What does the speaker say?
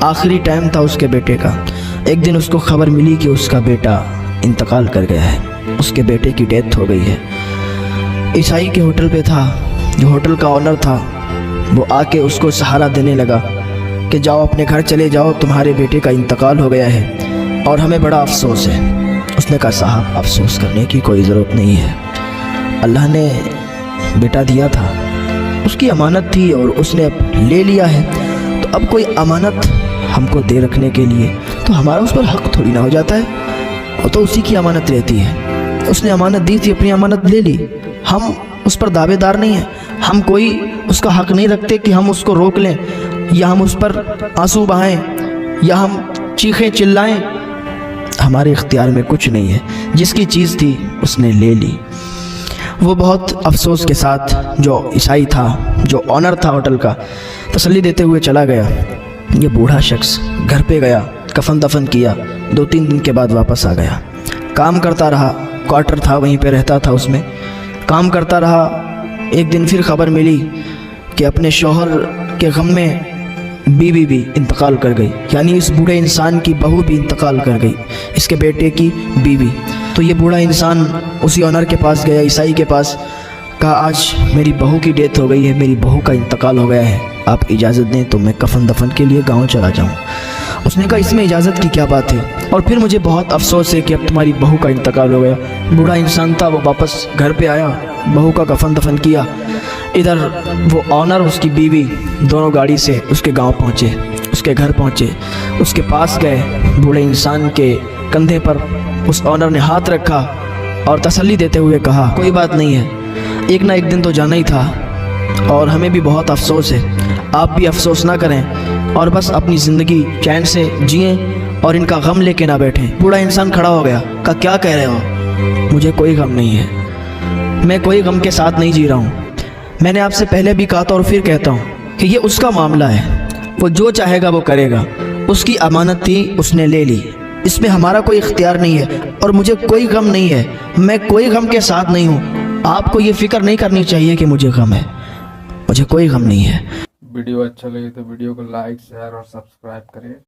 آخری ٹائم تھا اس کے بیٹے کا۔ ایک دن اس کو خبر ملی کہ اس کا بیٹا انتقال کر گیا ہے، اس کے بیٹے کی ڈیتھ ہو گئی ہے۔ عیسائی کے ہوٹل پہ تھا، جو ہوٹل کا آنر تھا وہ آ کے اس کو سہارا دینے لگا کہ جاؤ اپنے گھر چلے جاؤ، تمہارے بیٹے کا انتقال ہو گیا ہے اور ہمیں بڑا افسوس ہے۔ اس نے کہا صاحب افسوس کرنے کی کوئی ضرورت نہیں ہے، اللہ نے بیٹا دیا تھا، اس کی امانت تھی اور اس نے اب لے لیا ہے، تو اب کوئی امانت ہم کو دے رکھنے کے لیے تو ہمارا اس پر حق تھوڑی نہ ہو جاتا ہے، وہ تو اسی کی امانت رہتی ہے۔ اس نے امانت دی تھی، اپنی امانت لے لی، ہم اس پر دعوے دار نہیں ہیں، ہم کوئی اس کا حق نہیں رکھتے کہ ہم اس کو روک لیں یا ہم اس پر آنسو بہائیں یا ہم چیخیں چلائیں، ہمارے اختیار میں کچھ نہیں ہے۔ جس کی چیز تھی اس نے لے لی۔ وہ بہت افسوس کے ساتھ، جو عیسائی تھا، جو آنر تھا ہوٹل کا، تسلی دیتے ہوئے چلا گیا۔ یہ بوڑھا شخص گھر پہ گیا، کفن دفن کیا، 2-3 دن کے بعد واپس آ گیا۔ کام کرتا رہا، کوارٹر تھا وہیں پہ رہتا تھا، اس میں کام کرتا رہا۔ ایک دن پھر خبر ملی کہ اپنے شوہر کے غم میں بیوی بھی انتقال کر گئی، یعنی اس بوڑھے انسان کی بہو بھی انتقال کر گئی، اس کے بیٹے کی بیوی۔ تو یہ بوڑھا انسان اسی آنر کے پاس گیا، عیسائی کے پاس، کہا آج میری بہو کی ڈیتھ ہو گئی ہے، میری بہو کا انتقال ہو گیا ہے، آپ اجازت دیں تو میں کفن دفن کے لیے گاؤں چلا جاؤں۔ اس نے کہا اس میں اجازت کی کیا بات ہے، اور پھر مجھے بہت افسوس ہے کہ اب تمہاری بہو کا انتقال ہو گیا۔ بوڑھا انسان تھا، وہ واپس گھر پہ آیا، بہو کا کفن دفن کیا۔ ادھر وہ آنر، اس کی بیوی، دونوں گاڑی سے اس کے گاؤں پہنچے، اس کے گھر پہنچے، اس کے پاس گئے، بوڑھے انسان کے کندھے پر اس آنر نے ہاتھ رکھا اور تسلی دیتے ہوئے کہا کوئی بات نہیں ہے، ایک نہ ایک دن تو جانا ہی تھا اور ہمیں بھی بہت افسوس ہے، آپ بھی افسوس نہ کریں اور بس اپنی زندگی چین سے جئیں اور ان کا غم لے کے نہ بیٹھیں۔ بوڑھا انسان کھڑا ہو گیا، کہا کیا کہہ رہے ہو، مجھے کوئی غم نہیں ہے، میں کوئی غم کے ساتھ نہیں جی رہا ہوں۔ میں نے آپ سے پہلے بھی کہا تھا اور پھر کہتا ہوں کہ یہ اس کا معاملہ ہے، وہ جو چاہے گا وہ کرے گا، اس کی امانت تھی اس نے لے لی، اس میں ہمارا کوئی اختیار نہیں ہے اور مجھے کوئی غم نہیں ہے، میں کوئی غم کے ساتھ نہیں ہوں۔ آپ کو یہ فکر نہیں کرنی چاہیے کہ مجھے غم ہے، مجھے کوئی غم نہیں ہے۔ ویڈیو اچھا لگے تو ویڈیو کو لائک، شیئر اور سبسکرائب کریں۔